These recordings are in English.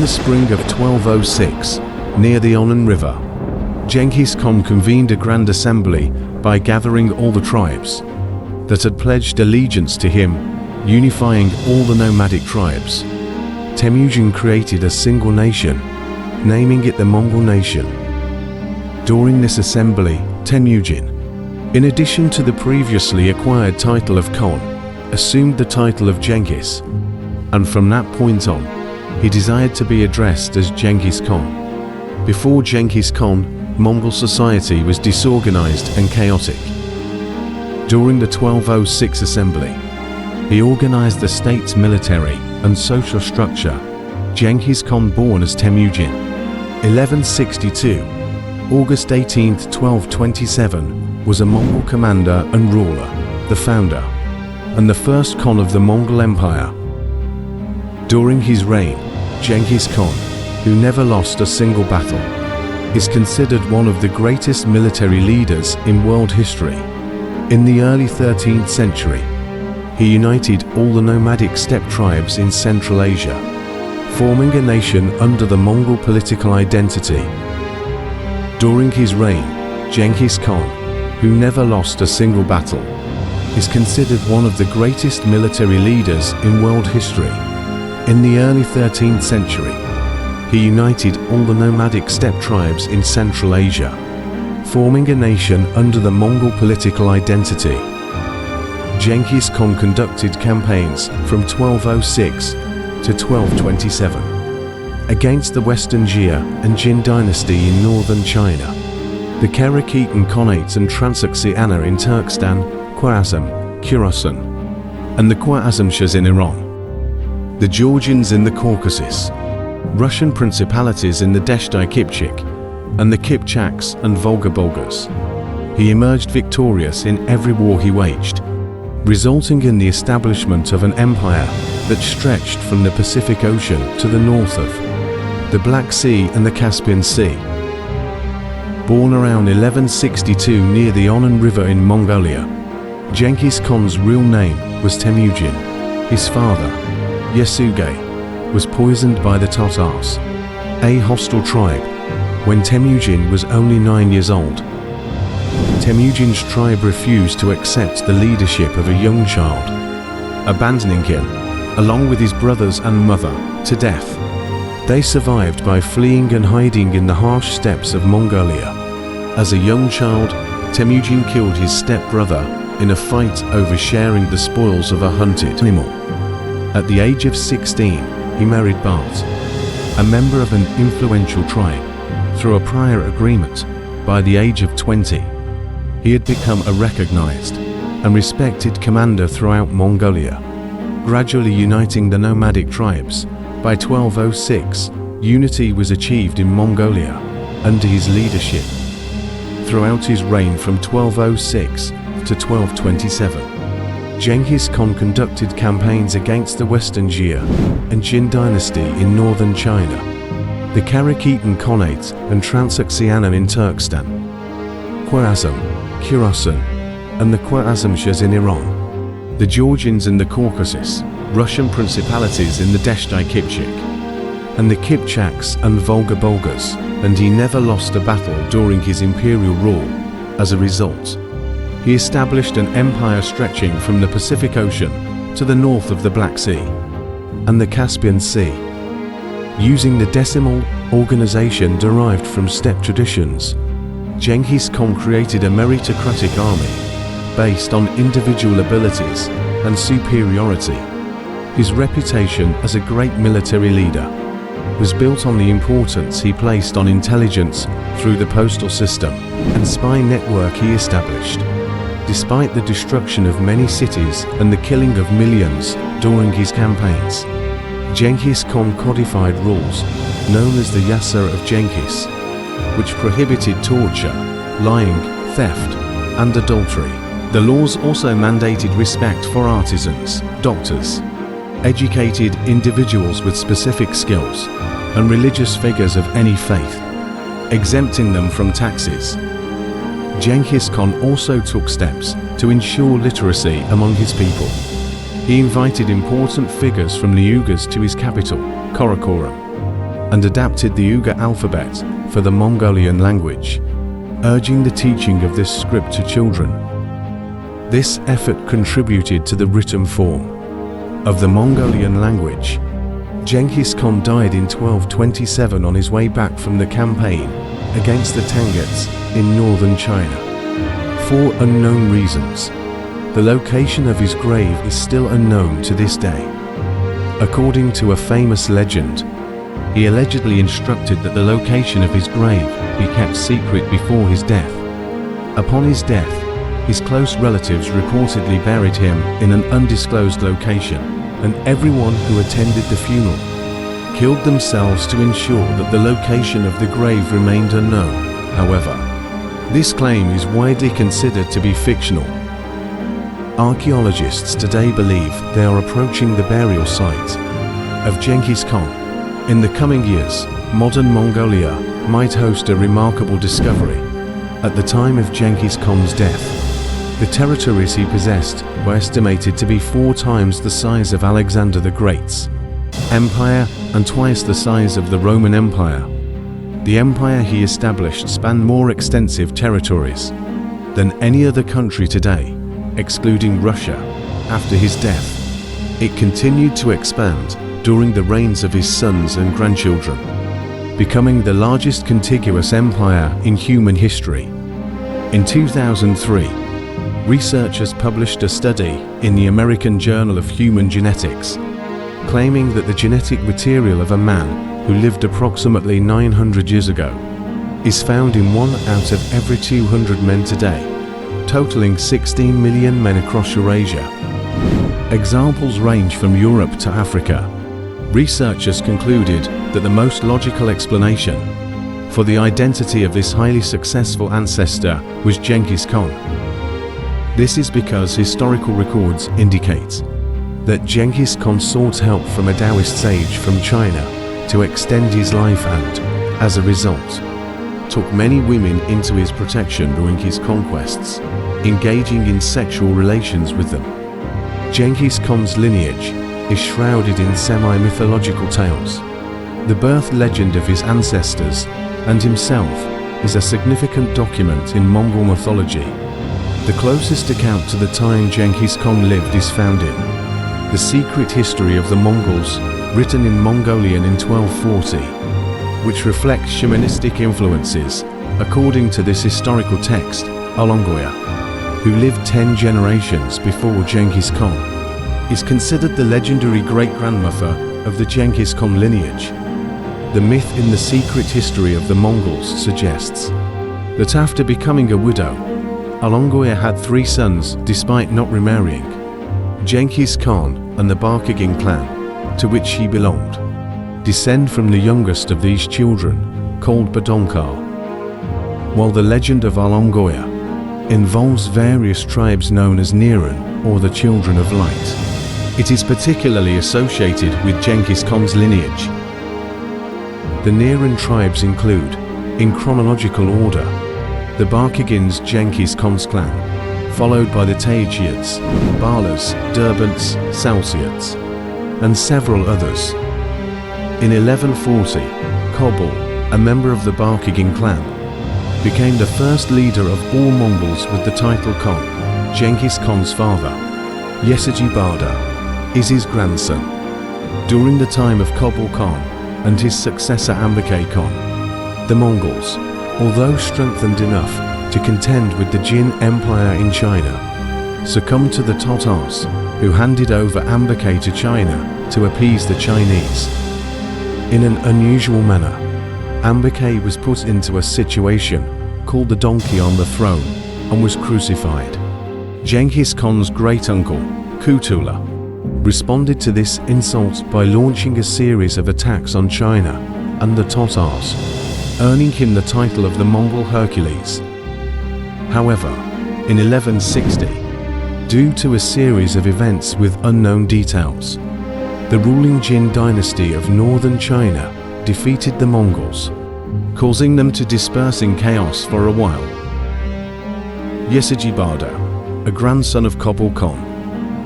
In the spring of 1206, near the Onon River, Genghis Khan convened a grand assembly by gathering all the tribes that had pledged allegiance to him, unifying all the nomadic tribes. Timujin created a single nation, naming it the Mongol nation. During this assembly, Timujin, in addition to the previously acquired title of Khan, assumed the title of Genghis, and from that point on, he desired to be addressed as Genghis Khan. Before Genghis Khan, Mongol society was disorganized and chaotic. During the 1206 assembly, he organized the state's military and social structure. Genghis Khan, born as Timujin, 1162, August 18, 1227, was a Mongol commander and ruler, the founder, and the first Khan of the Mongol Empire. During his reign, Genghis Khan, who never lost a single battle, is considered one of the greatest military leaders in world history. In the early 13th century, he united all the nomadic steppe tribes in Central Asia, forming a nation under the Mongol political identity. During his reign, Genghis Khan, who never lost a single battle, is considered one of the greatest military leaders in world history. In the early 13th century, he united all the nomadic steppe tribes in Central Asia, forming a nation under the Mongol political identity. Genghis Khan conducted campaigns from 1206 to 1227 against the Western Jia and Jin dynasty in northern China, the Karakitan Khanates and Transoxiana in Turkestan, Khwarezm, Khorasan, and the Khwarezmshahs in Iran, the Georgians in the Caucasus, Russian principalities in the Deshtai Kipchak, and the Kipchaks and Volga-Bulgars. He emerged victorious in every war he waged, resulting in the establishment of an empire that stretched from the Pacific Ocean to the north of the Black Sea and the Caspian Sea. Born around 1162 near the Onon River in Mongolia, Genghis Khan's real name was Timujin. His father, Yasuge, was poisoned by the Tatars, a hostile tribe, when Timujin was only 9 years old. Timujin's tribe refused to accept the leadership of a young child, abandoning him, along with his brothers and mother, to death. They survived by fleeing and hiding in the harsh steppes of Mongolia. As a young child, Timujin killed his stepbrother in a fight over sharing the spoils of a hunted animal. At the age of 16, he married Bart, a member of an influential tribe. Through a prior agreement, by the age of 20, he had become a recognized and respected commander throughout Mongolia, gradually uniting the nomadic tribes. By 1206, unity was achieved in Mongolia under his leadership. Throughout his reign from 1206 to 1227, Genghis Khan conducted campaigns against the Western Jia and Jin dynasty in northern China, the Karakitan Khanates and Transoxiana in Turkestan, Khwarezm, Khorasan, and the Khwarezmshahs in Iran, the Georgians in the Caucasus, Russian principalities in the Deshtai Kipchak, and the Kipchaks and Volga-Bulgars, and he never lost a battle during his imperial rule. As a result, he established an empire stretching from the Pacific Ocean to the north of the Black Sea and the Caspian Sea. Using the decimal organization derived from steppe traditions, Genghis Khan created a meritocratic army based on individual abilities and superiority. His reputation as a great military leader was built on the importance he placed on intelligence through the postal system and spy network he established. Despite the destruction of many cities and the killing of millions during his campaigns, Genghis Khan codified rules known as the Yasa of Genghis, which prohibited torture, lying, theft, and adultery. The laws also mandated respect for artisans, doctors, educated individuals with specific skills, and religious figures of any faith, exempting them from taxes. Genghis Khan also took steps to ensure literacy among his people. He invited important figures from the Uyghurs to his capital, Karakorum, and adapted the Uyghur alphabet for the Mongolian language, urging the teaching of this script to children. This effort contributed to the written form of the Mongolian language. Genghis Khan died in 1227 on his way back from the campaign against the Tanguts in northern China. For unknown reasons, the location of his grave is still unknown to this day. According to a famous legend, he allegedly instructed that the location of his grave be kept secret before his death. Upon his death, his close relatives reportedly buried him in an undisclosed location, and everyone who attended the funeral killed themselves to ensure that the location of the grave remained unknown. However, this claim is widely considered to be fictional. Archaeologists today believe they are approaching the burial site of Genghis Khan. In the coming years, modern Mongolia might host a remarkable discovery. At the time of Genghis Khan's death, the territories he possessed were estimated to be 4 times the size of Alexander the Great's empire and twice the size of the Roman Empire. The empire he established spanned more extensive territories than any other country today, excluding Russia. After his death, it continued to expand during the reigns of his sons and grandchildren, becoming the largest contiguous empire in human history. In 2003, researchers published a study in the American Journal of Human Genetics, claiming that the genetic material of a man who lived approximately 900 years ago is found in 1 out of every 200 men today, totaling 16 million men across Eurasia. Examples range from Europe to Africa. Researchers concluded that the most logical explanation for the identity of this highly successful ancestor was Genghis Khan. This is because historical records indicate that Genghis Khan sought help from a Taoist sage from China to extend his life and, as a result, took many women into his protection during his conquests, engaging in sexual relations with them. Genghis Khan's lineage is shrouded in semi-mythological tales. The birth legend of his ancestors and himself is a significant document in Mongol mythology. The closest account to the time Genghis Khan lived is found in The Secret History of the Mongols, written in Mongolian in 1240, which reflects shamanistic influences. According to this historical text, Alangoya, who lived 10 generations before Genghis Khan, is considered the legendary great-grandmother of the Genghis Khan lineage. The myth in The Secret History of the Mongols suggests that after becoming a widow, Alangoya had 3 sons despite not remarrying: Genghis Khan and the Barkagin clan, to which he belonged, descend from the youngest of these children, called Badonkar. While the legend of Alangoya involves various tribes known as Niran, or the Children of Light, it is particularly associated with Genghis Khan's lineage. The Niran tribes include, in chronological order, the Barkagins, Genghis Khan's clan, followed by the Tajiats, Balas, Derbents, Salsiats, and several others. In 1140, Kobul, a member of the Barkagin clan, became the first leader of all Mongols with the title Khan. Genghis Khan's father, Yasa Bada, is his grandson. During the time of Kobul Khan and his successor Ambakay Khan, the Mongols, although strengthened enough to contend with the Jin Empire in China, succumbed to the Tatars, who handed over Ambakay to China to appease the Chinese. In an unusual manner, Ambakay was put into a situation called the donkey on the throne and was crucified. Genghis Khan's great-uncle, Kutula, responded to this insult by launching a series of attacks on China and the Tatars, earning him the title of the Mongol Hercules. However, in 1160, due to a series of events with unknown details, the ruling Jin dynasty of northern China defeated the Mongols, causing them to disperse in chaos for a while. Yasa Bada, a grandson of Kobul Khan,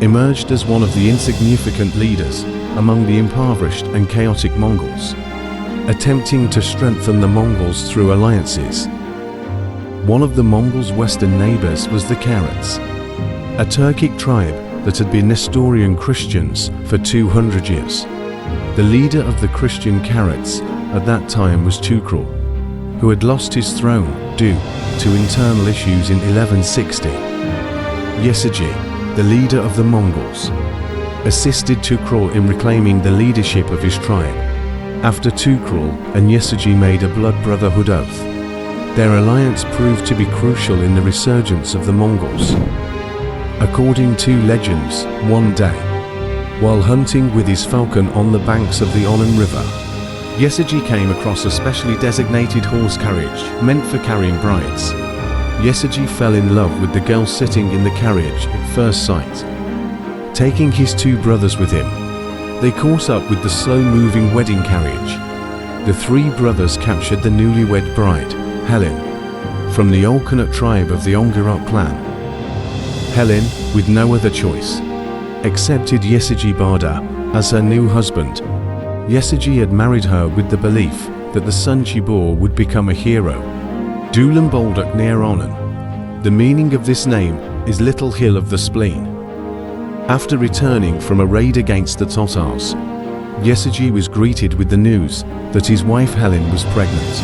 emerged as one of the insignificant leaders among the impoverished and chaotic Mongols. attempting to strengthen the Mongols through alliances. One of the Mongols' western neighbors was the Karats, a Turkic tribe that had been Nestorian Christians for 200 years. The leader of the Christian Karats at that time was Tukrul, who had lost his throne due to internal issues in 1160. Yesaji, the leader of the Mongols, assisted Tukrul in reclaiming the leadership of his tribe. After Tukrul and Yesaji made a blood brotherhood oath, their alliance proved to be crucial in the resurgence of the Mongols. According to legends, one day, while hunting with his falcon on the banks of the Onon River, Yesaji came across a specially designated horse carriage meant for carrying brides. Yesaji fell in love with the girl sitting in the carriage at first sight. Taking his two brothers with him, they caught up with the slow-moving wedding carriage. The three brothers captured the newlywed bride, Helen, from the Olkanut tribe of the Ongirok clan. Helen, with no other choice, accepted Yesaji Barda as her new husband. Yesaji had married her with the belief that the son she bore would become a hero. Dulan Bolduk near Onan. The meaning of this name is Little Hill of the Spleen. After returning from a raid against the Tatars, Yesaji was greeted with the news that his wife Helen was pregnant.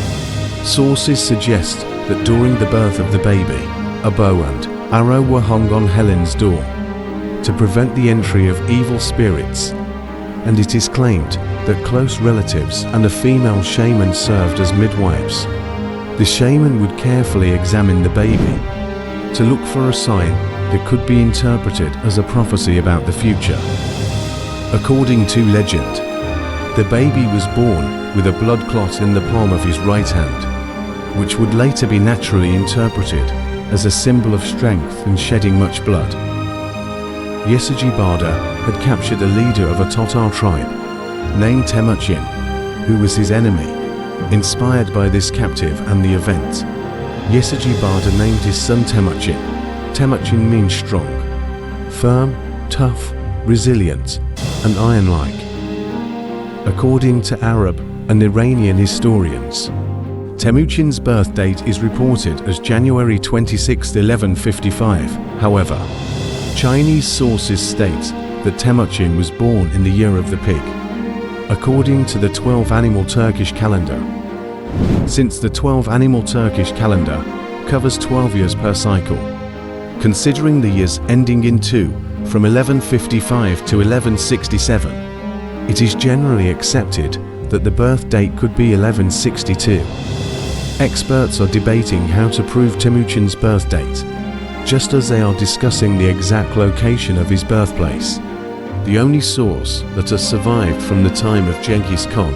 Sources suggest that during the birth of the baby, a bow and arrow were hung on Helen's door to prevent the entry of evil spirits, and it is claimed that close relatives and a female shaman served as midwives. The shaman would carefully examine the baby to look for a sign that could be interpreted as a prophecy about the future. According to legend, the baby was born with a blood clot in the palm of his right hand, which would later be naturally interpreted as a symbol of strength and shedding much blood. Yesaji Barda had captured a leader of a Tatar tribe named Timucin, who was his enemy. Inspired by this captive and the event, Yesaji Barda named his son Timucin. Timucin means strong, firm, tough, resilient, and iron-like. According to Arab and Iranian historians, Timucin's birth date is reported as January 26, 1155. However, Chinese sources state that Timucin was born in the year of the pig, according to the 12-animal Turkish calendar. Since the 12-animal Turkish calendar covers 12 years per cycle, considering the years ending in 2 from 1155 to 1167, it is generally accepted that the birth date could be 1162. Experts are debating how to prove Timucin's birth date, just as they are discussing the exact location of his birthplace. The only source that has survived from the time of Genghis Khan,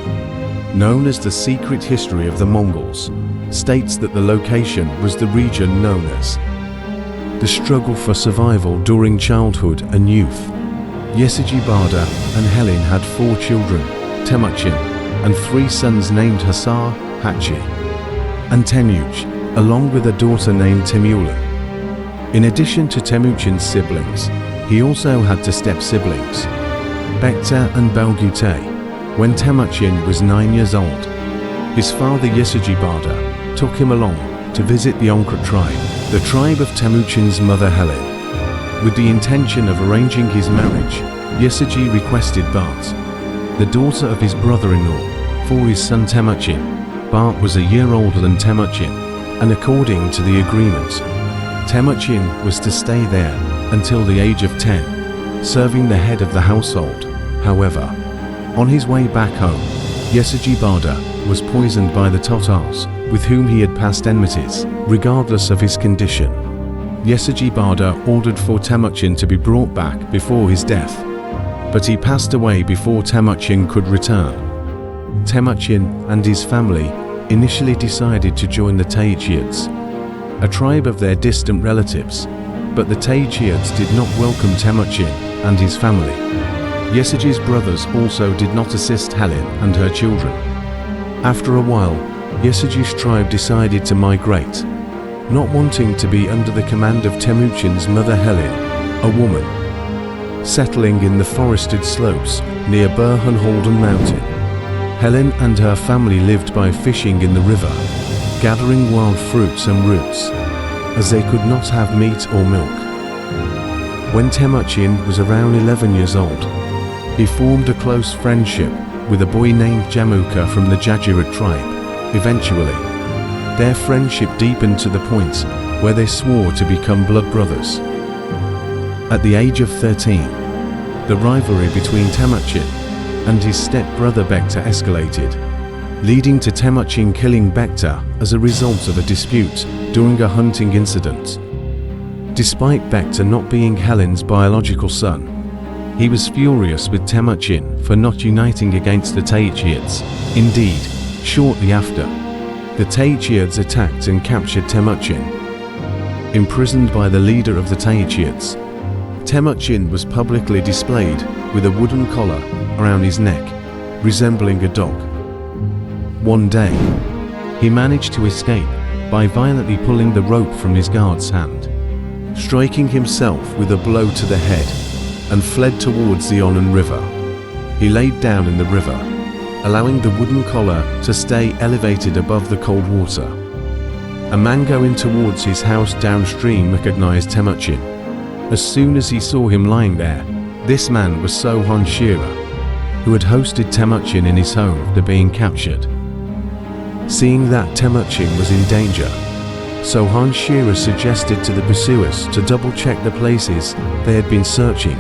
known as the Secret History of the Mongols, states that the location was the region known as the struggle for survival during childhood and youth. Yesaji Barda and Helen had 4 children, Timucin, and 3 sons named Hasar, Hachi, and Temuj, along with a daughter named Timulin. In addition to Timucin's siblings, he also had 2 step-siblings, Bekta and Belgute, when Timucin was 9 years old. His father Yesaji Barda took him along to visit the Onkrat tribe, the tribe of Timucin's mother Helen. With the intention of arranging his marriage, Yesaji requested Bart, the daughter of his brother-in-law, for his son Timucin. Bart was a year older than Timucin, and according to the agreement, Timucin was to stay there until the age of 10, serving the head of the household. However, on his way back home, Yesaji Barda was poisoned by the Tatars, with whom he had past enmities, regardless of his condition. Yesaji Barda ordered for Timucin to be brought back before his death, but he passed away before Timucin could return. Timucin and his family initially decided to join the Tayichids, a tribe of their distant relatives, but the Tayichids did not welcome Timucin and his family. Yesaji's brothers also did not assist Helen and her children. After a while, Yesaji's tribe decided to migrate, not wanting to be under the command of Timucin's mother Helen, a woman, settling in the forested slopes near Burhan Halden Mountain. Helen and her family lived by fishing in the river, gathering wild fruits and roots, as they could not have meat or milk. When Timucin was around 11 years old, he formed a close friendship with a boy named Jamuka from the Jajirat tribe. Eventually, their friendship deepened to the point where they swore to become blood brothers. At the age of 13, the rivalry between Timucin and his step-brother Bekta escalated, leading to Timucin killing Bekta as a result of a dispute during a hunting incident. Despite Bekta not being Helen's biological son, he was furious with Timucin for not uniting against the Tayichids. Indeed, shortly after, the Tayichids attacked and captured Timucin. Imprisoned by the leader of the Tayichids, Timucin was publicly displayed with a wooden collar around his neck, resembling a dog. One day, he managed to escape by violently pulling the rope from his guard's hand, striking himself with a blow to the head, and fled towards the Onon River. He laid down in the river, allowing the wooden collar to stay elevated above the cold water. A man going towards his house downstream recognized Timucin. As soon as he saw him lying there, this man was Sohan Shira, who had hosted Timucin in his home after being captured. Seeing that Timucin was in danger, Sohan Shira suggested to the pursuers to double-check the places they had been searching.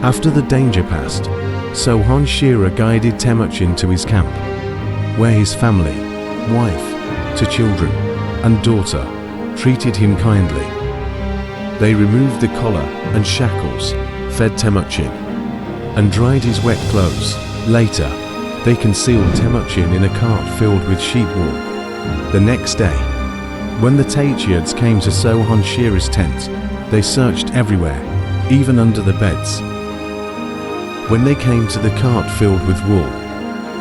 After the danger passed, Sohan Shira guided Timucin to his camp, where his family, wife, two children, and daughter treated him kindly. They removed the collar and shackles, fed Timucin, and dried his wet clothes. Later, they concealed Timucin in a cart filled with sheep wool. The next day, when the Tayichids came to Sohan Shira's tent, they searched everywhere, even under the beds. When they came to the cart filled with wool,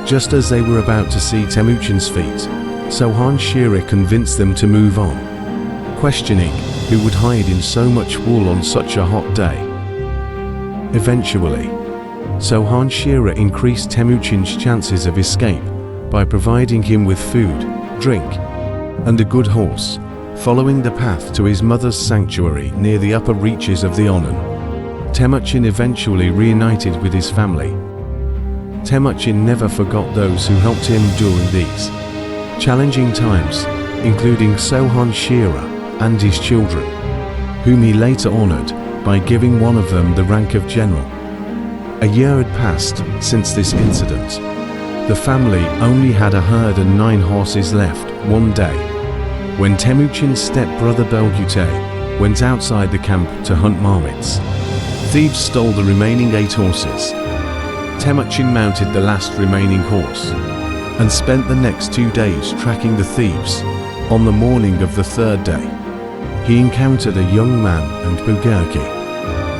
just as they were about to see Timucin's feet, Sohan Shira convinced them to move on, questioning who would hide in so much wool on such a hot day. Eventually, Sohan Shira increased Timucin's chances of escape by providing him with food, drink, and a good horse, following the path to his mother's sanctuary near the upper reaches of the Onon. Timucin eventually reunited with his family. Timucin never forgot those who helped him during these challenging times, including Sohan Shira and his children, whom he later honored by giving one of them the rank of general. A year had passed since this incident. The family only had a herd and 9 horses left. One day, when Timucin's step-brother Belgute went outside the camp to hunt marmots, thieves stole the remaining 8 horses. Timucin mounted the last remaining horse and spent the next 2 days tracking the thieves. On the morning of the 3rd day, he encountered a young man named Bugurki,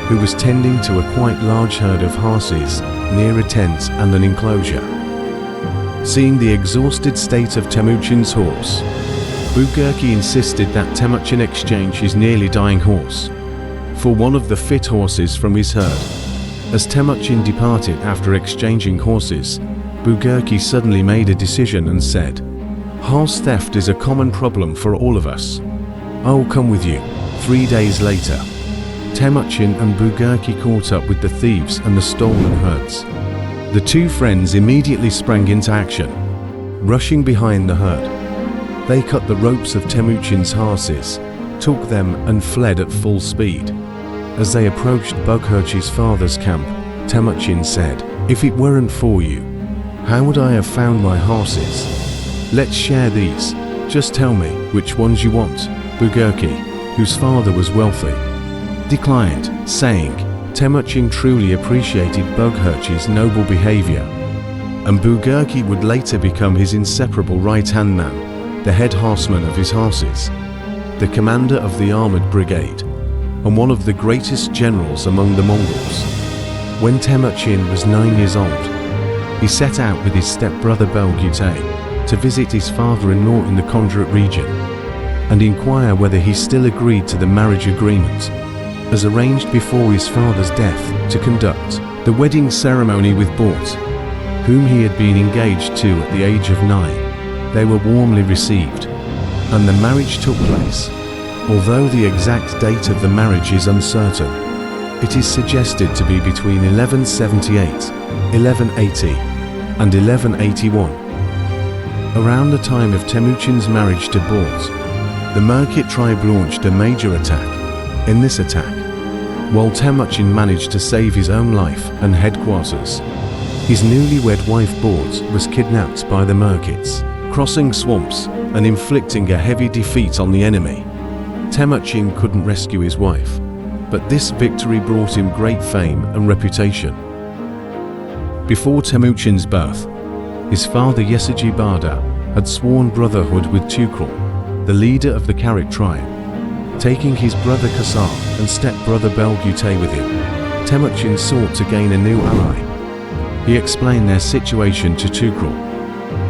who was tending to a quite large herd of horses near a tent and an enclosure. Seeing the exhausted state of Timucin's horse, Bugurki insisted that Timucin exchange his nearly dying horse for one of the fit horses from his herd. As Timucin departed after exchanging horses, Bugurki suddenly made a decision and said, "Horse theft is a common problem for all of us. I will come with you." 3 days later, Timucin and Bugurki caught up with the thieves and the stolen herds. The 2 friends immediately sprang into action, rushing behind the herd. They cut the ropes of Timucin's horses, took them and fled at full speed. As they approached Bugurki's father's camp, Timucin said, "If it weren't for you, how would I have found my horses? Let's share these. Just tell me which ones you want." Bugurki, whose father was wealthy, declined, saying Timucin truly appreciated Bugurki's noble behavior, and Bugurki would later become his inseparable right-hand man, the head horseman of his horses, the commander of the armored brigade, and one of the greatest generals among the Mongols. When Timucin was 9 years old, he set out with his stepbrother Belgute to visit his father-in-law in the Kondraт region and inquire whether he still agreed to the marriage agreement, as arranged before his father's death, to conduct the wedding ceremony with Bort. whom he had been engaged to at the age of 9. They were warmly received, and the marriage took place. Although the exact date of the marriage is uncertain, it is suggested to be between 1178, 1180, and 1181. Around the time of Timucin's marriage to Bort, the Merkit tribe launched a major attack. In this attack, while Timucin managed to save his own life and headquarters, his newlywed wife Bort was kidnapped by the Merkits, crossing swamps and inflicting a heavy defeat on the enemy. Timucin couldn't rescue his wife, but this victory brought him great fame and reputation. Before Timucin's birth, his father Yasa Bada had sworn brotherhood with Tukrul, the leader of the Karik tribe, taking his brother Kasar and stepbrother Belgute with him. Timucin sought to gain a new ally. He explained their situation to Tukrul,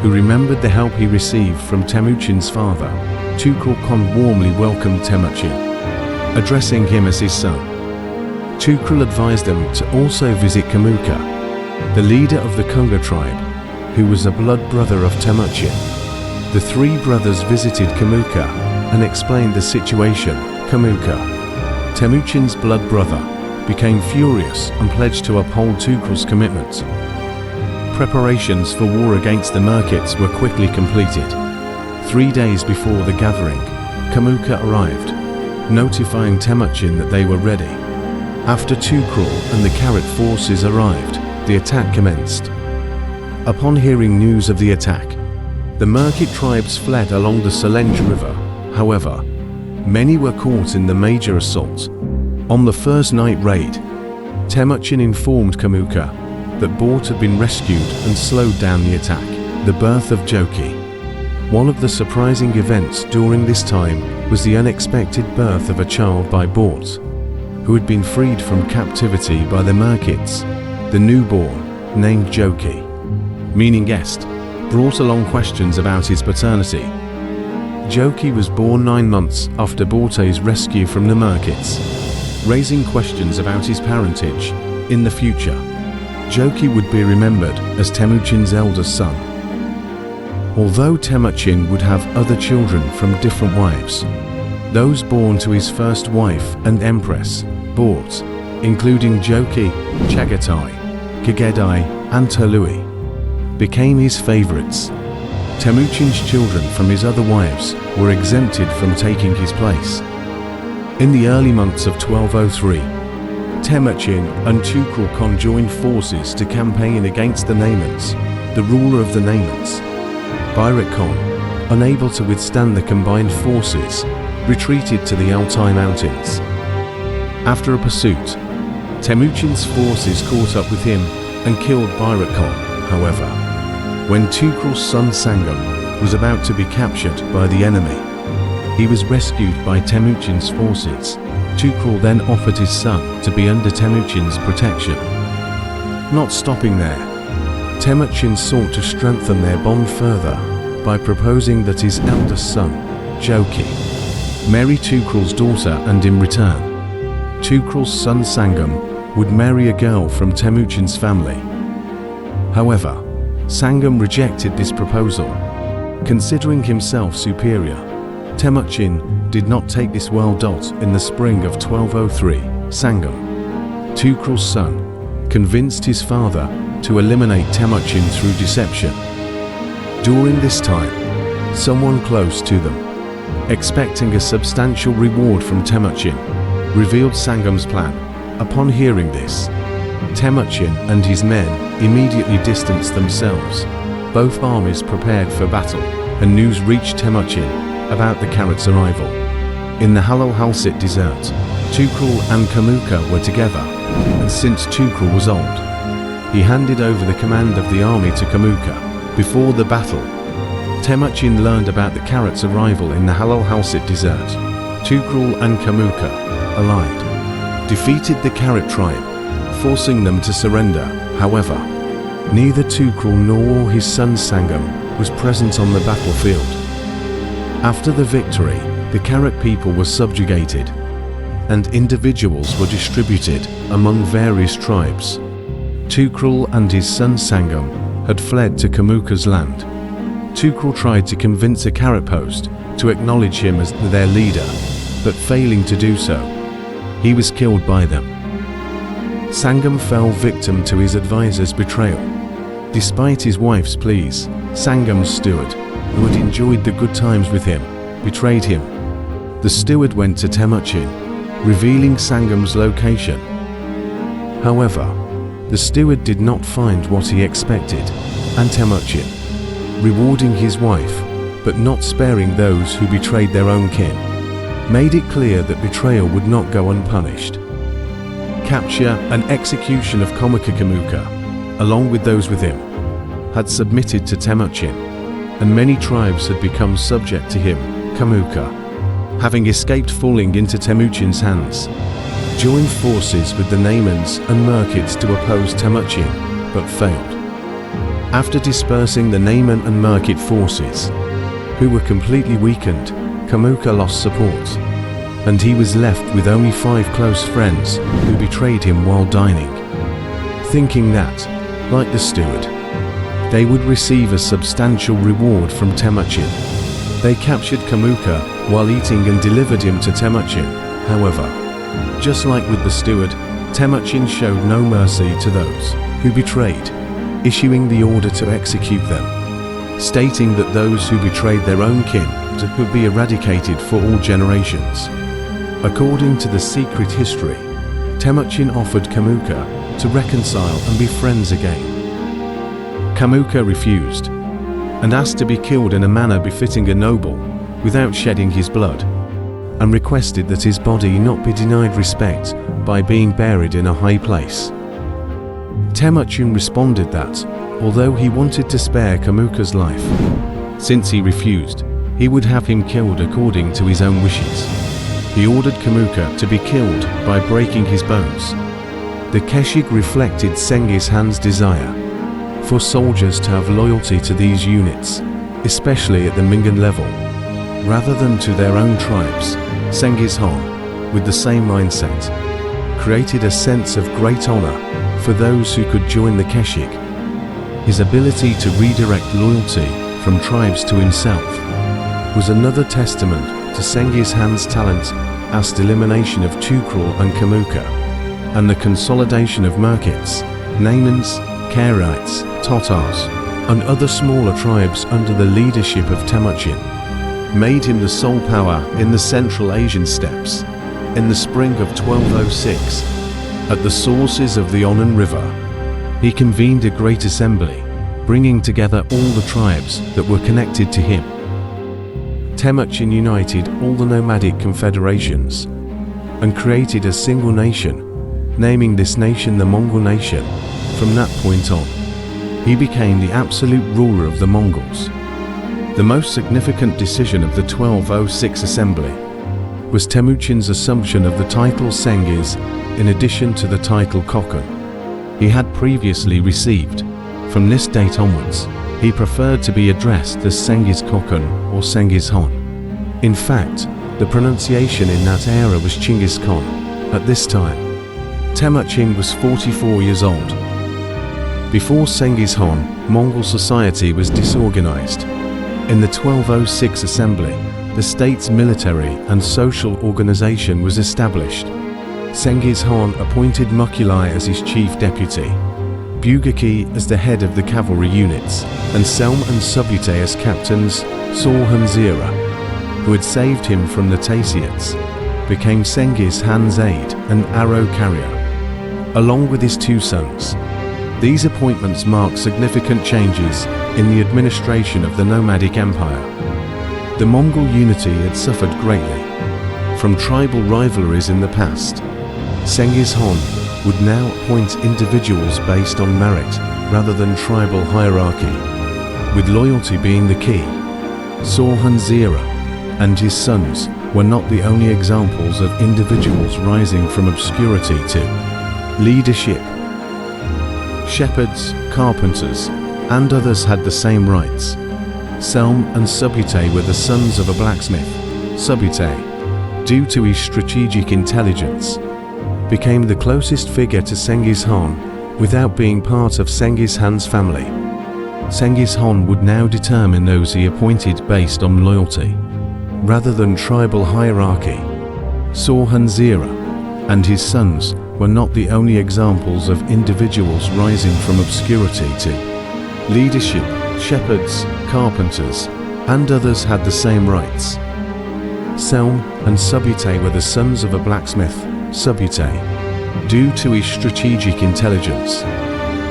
who remembered the help he received from Timucin's father. Tukrul Khan warmly welcomed Timucin, addressing him as his son. Tukrul advised them to also visit Kamuka, the leader of the Kunga tribe, who was a blood brother of Timucin. The three brothers visited Kamuka and explained the situation. Kamuka, Timucin's blood brother, became furious and pledged to uphold Tukrul's commitment. Preparations for war against the Merkits were quickly completed. 3 days before the gathering, Kamuka arrived, notifying Timucin that they were ready. After Tukrul and the Karik forces arrived, the attack commenced. Upon hearing news of the attack, the Merkit tribes fled along the Selenge River. However, many were caught in the major assault. On the first night raid, Timucin informed Kamuka that Bort had been rescued and slowed down the attack. The birth of Joki. One of the surprising events during this time was the unexpected birth of a child by Bort, who had been freed from captivity by the Merkits. The newborn, named Joki, meaning guest, brought along questions about his paternity. Joki was born 9 months after Borte's rescue from the Merkits, raising questions about his parentage. In the future, Joki would be remembered as Timucin's eldest son. Although Timucin would have other children from different wives, those born to his first wife and empress, Bort, including Joki, Chagatai, Kagedai, and Tului, became his favorites. Timucin's children from his other wives were exempted from taking his place. In the early months of 1203, Timucin and Tukrul Khan joined forces to campaign against the Naimans, the ruler of the Naimans. Bayrak Khan, unable to withstand the combined forces, retreated to the Altai Mountains. After a pursuit, Timucin's forces caught up with him and killed Bayrak Khan. However, when Tukrul's son Sangam was about to be captured by the enemy, he was rescued by Timucin's forces. Tukrul then offered his son to be under Timucin's protection. Not stopping there, Timucin sought to strengthen their bond further by proposing that his eldest son, Joki, marry Tukrul's daughter, and in return, Tukrul's son Sangam would marry a girl from Timucin's family. However, Sangam rejected this proposal, considering himself superior. Timucin did not take this well. In the spring of 1203, Sangam, Tukrul's son, convinced his father to eliminate Timucin through deception. During this time, someone close to them, expecting a substantial reward from Timucin, revealed Sangam's plan. Upon hearing this, Timucin and his men immediately distanced themselves. Both armies prepared for battle, and news reached Timucin about the Karik's arrival. In the Halal Halsit desert, Tukrul and Kamuka were together, and since Tukrul was old, he handed over the command of the army to Kamuka. Before the battle, Timucin learned about the Karik's arrival in the Halal Halsit desert. Tukrul and Kamuka, allied, defeated the Karik tribe, forcing them to surrender. However, neither Tukrul nor his son Sangam was present on the battlefield. After the victory, the Karik people were subjugated, and individuals were distributed among various tribes. Tukrul and his son Sangam had fled to Kamuka's land. Tukrul tried to convince a carrot post to acknowledge him as their leader, but failing to do so, he was killed by them. Sangam fell victim to his advisor's betrayal. Despite his wife's pleas, Sangam's steward, who had enjoyed the good times with him, betrayed him. The steward went to Timucin, revealing Sangam's location. However, the steward did not find what he expected, and Timucin, rewarding his wife, but not sparing those who betrayed their own kin, made it clear that betrayal would not go unpunished. Capture and execution of Kamuka, along with those with him, had submitted to Timucin, and many tribes had become subject to him. Kamuka, having escaped falling into Timucin's hands, joined forces with the Naimans and Merkids to oppose Timucin, but failed. After dispersing the Naiman and Merkid forces, who were completely weakened, Kamuka lost support, and he was left with only 5 close friends who betrayed him while dining. Thinking that, like the steward, they would receive a substantial reward from Timucin, they captured Kamuka while eating and delivered him to Timucin. However, just like with the steward, Timucin showed no mercy to those who betrayed, issuing the order to execute them, stating that those who betrayed their own kin could be eradicated for all generations. According to the secret history, Timucin offered Kamuka to reconcile and be friends again. Kamuka refused, and asked to be killed in a manner befitting a noble, without shedding his blood, and requested that his body not be denied respect by being buried in a high place. Timucin responded that, although he wanted to spare Kamuka's life, since he refused, he would have him killed according to his own wishes. He ordered Kamuka to be killed by breaking his bones. The Keshik reflected Genghis Khan's desire for soldiers to have loyalty to these units, especially at the Mingan level, rather than to their own tribes. Genghis Khan, with the same mindset, created a sense of great honor for those who could join the Keshik. His ability to redirect loyalty from tribes to himself was another testament to Genghis Khan's talent as the elimination of Tukrul and Kamuka, and the consolidation of Merkids, Naimans, Karaites, Tatars, and other smaller tribes under the leadership of Timucin, made him the sole power in the Central Asian steppes. In the spring of 1206, at the sources of the Onan River, he convened a great assembly, bringing together all the tribes that were connected to him. Timucin united all the nomadic confederations and created a single nation, naming this nation the Mongol nation. From that point on, he became the absolute ruler of the Mongols. The most significant decision of the 1206 assembly was Timucin's assumption of the title Sengiz in addition to the title Kokun he had previously received. From this date onwards, he preferred to be addressed as Genghis Kokun or Genghis Khan. In fact, the pronunciation in that era was Genghis Khan. At this time, Timucin was 44 years old. Before Genghis Khan, Mongol society was disorganized. In the 1206 assembly, the state's military and social organization was established. Genghis Khan appointed Mukulai as his chief deputy, Bugaki as the head of the cavalry units, and Selm and Subutai as captains. Sorhan Zira, who had saved him from the Taisiates, became Genghis Khan's aide and arrow carrier, along with his 2 sons. These appointments marked significant changes in the administration of the nomadic empire. The Mongol unity had suffered greatly from tribal rivalries in the past. Genghis Khan would now appoint individuals based on merit rather than tribal hierarchy, with loyalty being the key. Sorhan Zira and his sons were not the only examples of individuals rising from obscurity to leadership. Shepherds, carpenters, and others had the same rights. Selm and Subutai were the sons of a blacksmith. Subutai, due to his strategic intelligence, became the closest figure to Genghis Khan without being part of Genghis Khan's family. Genghis Khan would now determine those he appointed based on loyalty, rather than tribal hierarchy. Sorhan Zira and his sons were not the only examples of individuals rising from obscurity to leadership. Shepherds, carpenters, and others had the same rights. Selm and Subute were the sons of a blacksmith. Subute, due to his strategic intelligence,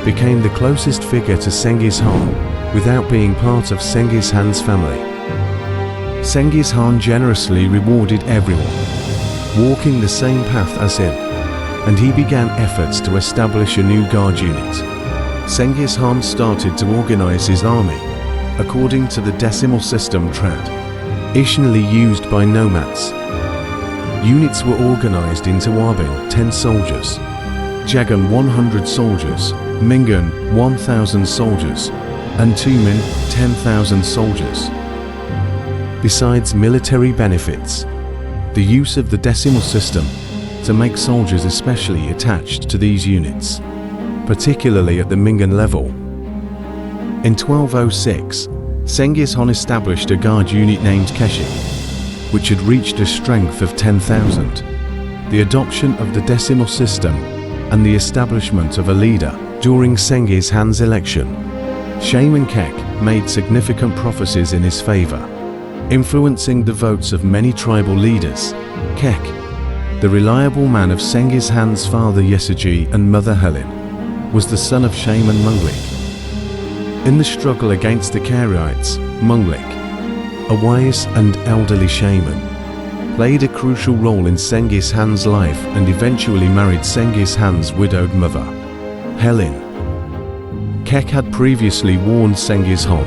became the closest figure to Genghis Khan without being part of Genghis Khan's family. Genghis Khan generously rewarded everyone, walking the same path as him, and he began efforts to establish a new guard unit. Genghis Khan started to organize his army according to the decimal system traditionally used by nomads. Units were organized into Wabin 10 soldiers, Jagan 100 soldiers, Mingan 1,000 soldiers, and Tumen 10,000 soldiers. Besides military benefits, the use of the decimal system to make soldiers especially attached to these units, particularly at the Mingan level. In 1206, Genghis Khan established a guard unit named Keshi, which had reached a strength of 10,000. The adoption of the decimal system and the establishment of a leader during Genghis Khan's election, Shaman Kokchu made significant prophecies in his favor, influencing the votes of many tribal leaders. Kokchu, the reliable man of Genghis Khan's father Yasa and mother Helen, was the son of Shaman Monglik. In the struggle against the Karaites, Monglik, a wise and elderly shaman, played a crucial role in Genghis Khan's life and eventually married Genghis Khan's widowed mother, Helen. Kokchu had previously warned Genghis Khan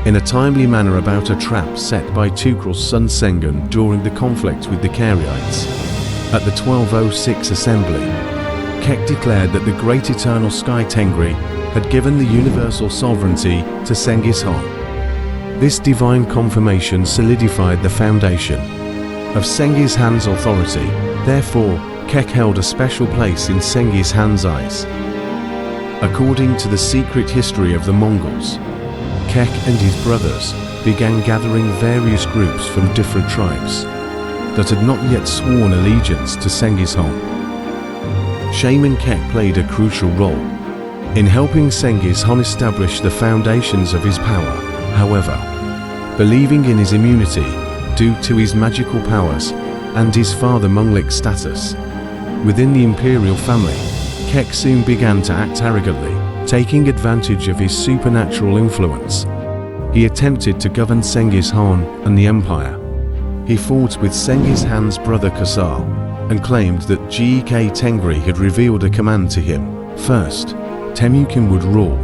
in a timely manner about a trap set by Tukrul's son Sengun during the conflict with the Karaites. At the 1206 assembly, Kokchu declared that the great eternal sky Tengri had given the universal sovereignty to Genghis Khan. This divine confirmation solidified the foundation of Genghis Khan's authority. Therefore, Kokchu held a special place in Genghis Khan's eyes. According to the secret history of the Mongols, Kokchu and his brothers began gathering various groups from different tribes that had not yet sworn allegiance to Genghis Khan. Shaman Kokchu played a crucial role in helping Genghis Khan establish the foundations of his power. However, believing in his immunity due to his magical powers and his father Monglik's status within the imperial family, Kokchu soon began to act arrogantly, taking advantage of his supernatural influence. He attempted to govern Genghis Khan and the empire. He fought with Genghis Khan's brother Khosar and claimed that Gek Tengri had revealed a command to him. First, Timucin would rule,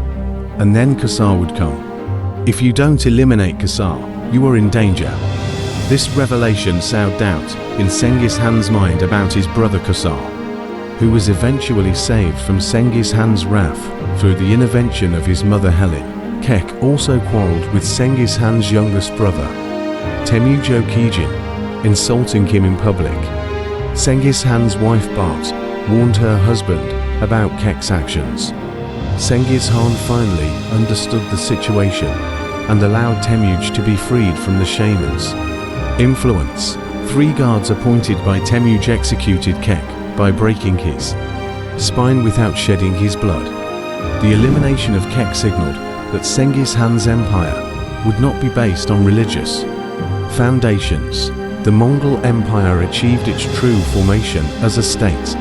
and then Khosar would come. If you don't eliminate Khosar, you are in danger. This revelation sowed doubt in Genghis Khan's mind about his brother Khosar, who was eventually saved from Genghis Khan's wrath through the intervention of his mother Helen. Kokchu also quarreled with Genghis Khan's youngest brother, Timujin, insulting him in public. Genghis Khan's wife Bart warned her husband about Kokchu's actions. Genghis Khan finally understood the situation and allowed Temujin to be freed from the shaman's influence. 3 guards appointed by Temujin executed Kokchu by breaking his spine without shedding his blood. The elimination of Kokchu signaled that Genghis Khan's empire would not be based on religious foundations. The Mongol Empire achieved its true formation as a state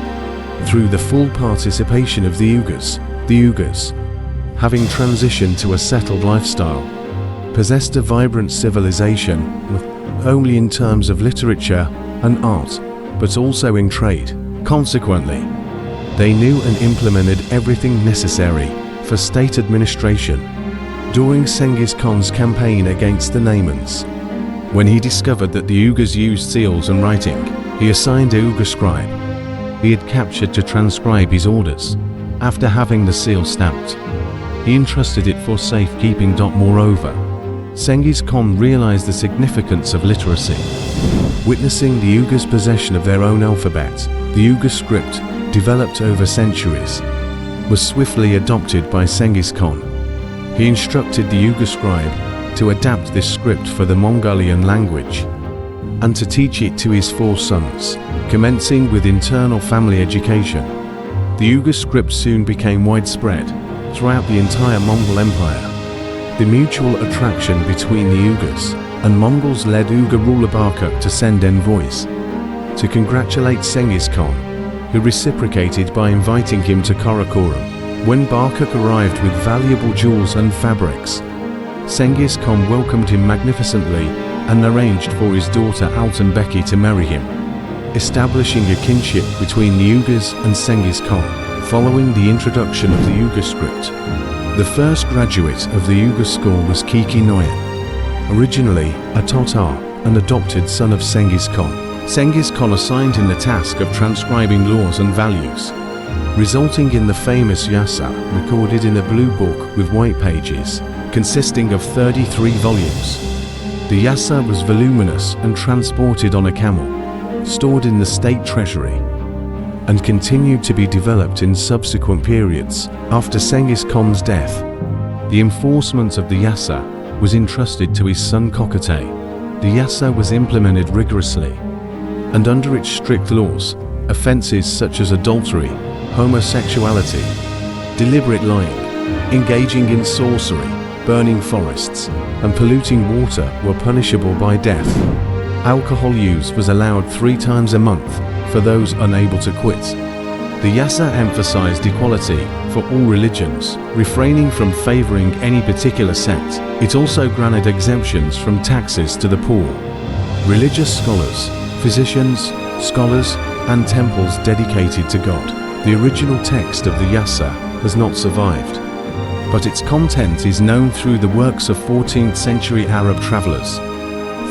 through the full participation of the Uyghurs. The Uyghurs, having transitioned to a settled lifestyle, possessed a vibrant civilization, not only in terms of literature and art, but also in trade. Consequently, they knew and implemented everything necessary for state administration. During Genghis Khan's campaign against the Naimans, when he discovered that the Uyghurs used seals and writing, he assigned a Uyghur scribe he had captured to transcribe his orders. After having the seal stamped, he entrusted it for safekeeping. Moreover, Genghis Khan realized the significance of literacy. Witnessing the Uyghurs' possession of their own alphabet, the Uyghur script, developed over centuries, was swiftly adopted by Genghis Khan. He instructed the Uighur scribe to adapt this script for the Mongolian language and to teach it to his 4 sons, commencing with internal family education. The Uighur script soon became widespread throughout the entire Mongol Empire. The mutual attraction between the Uyghurs and Mongols led Uighur ruler Barkok to send envoys to congratulate Genghis Khan, who reciprocated by inviting him to Karakorum. When Barkok arrived with valuable jewels and fabrics, Genghis Khan welcomed him magnificently and arranged for his daughter Altanbeki to marry him, establishing a kinship between the Uyghurs and Genghis Khan. Following the introduction of the Uighur script, the first graduate of the Uighur school was Kiki Noyan, originally a Tatar and adopted son of Genghis Khan. Genghis Khan assigned him the task of transcribing laws and values, resulting in the famous Yasa, recorded in a blue book with white pages, consisting of 33 volumes. The Yasa was voluminous and transported on a camel, stored in the state treasury, and continued to be developed in subsequent periods. After Genghis Khan's death, the enforcement of the Yasa was entrusted to his son Kokchu. The Yasa was implemented rigorously, and under its strict laws, offences such as adultery, homosexuality, deliberate lying, engaging in sorcery, burning forests, and polluting water were punishable by death. Alcohol use was allowed 3 times a month for those unable to quit. The Yasa emphasized equality for all religions, refraining from favoring any particular sect. It also granted exemptions from taxes to the poor. Religious scholars, physicians, scholars, and temples dedicated to God. The original text of the Yasa has not survived, but its content is known through the works of 14th century Arab travelers,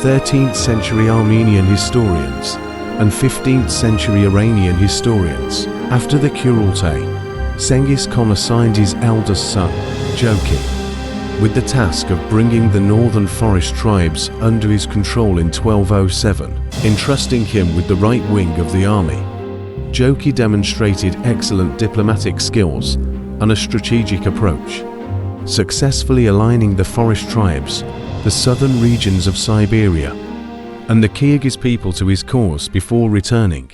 13th century Armenian historians, and 15th century Iranian historians. After the Kurultai, Genghis Khan assigned his eldest son, Joki, with the task of bringing the northern forest tribes under his control in 1207, entrusting him with the right wing of the army. Joki demonstrated excellent diplomatic skills and a strategic approach, successfully aligning the forest tribes, the southern regions of Siberia, and the Kyrgyz people to his cause before returning.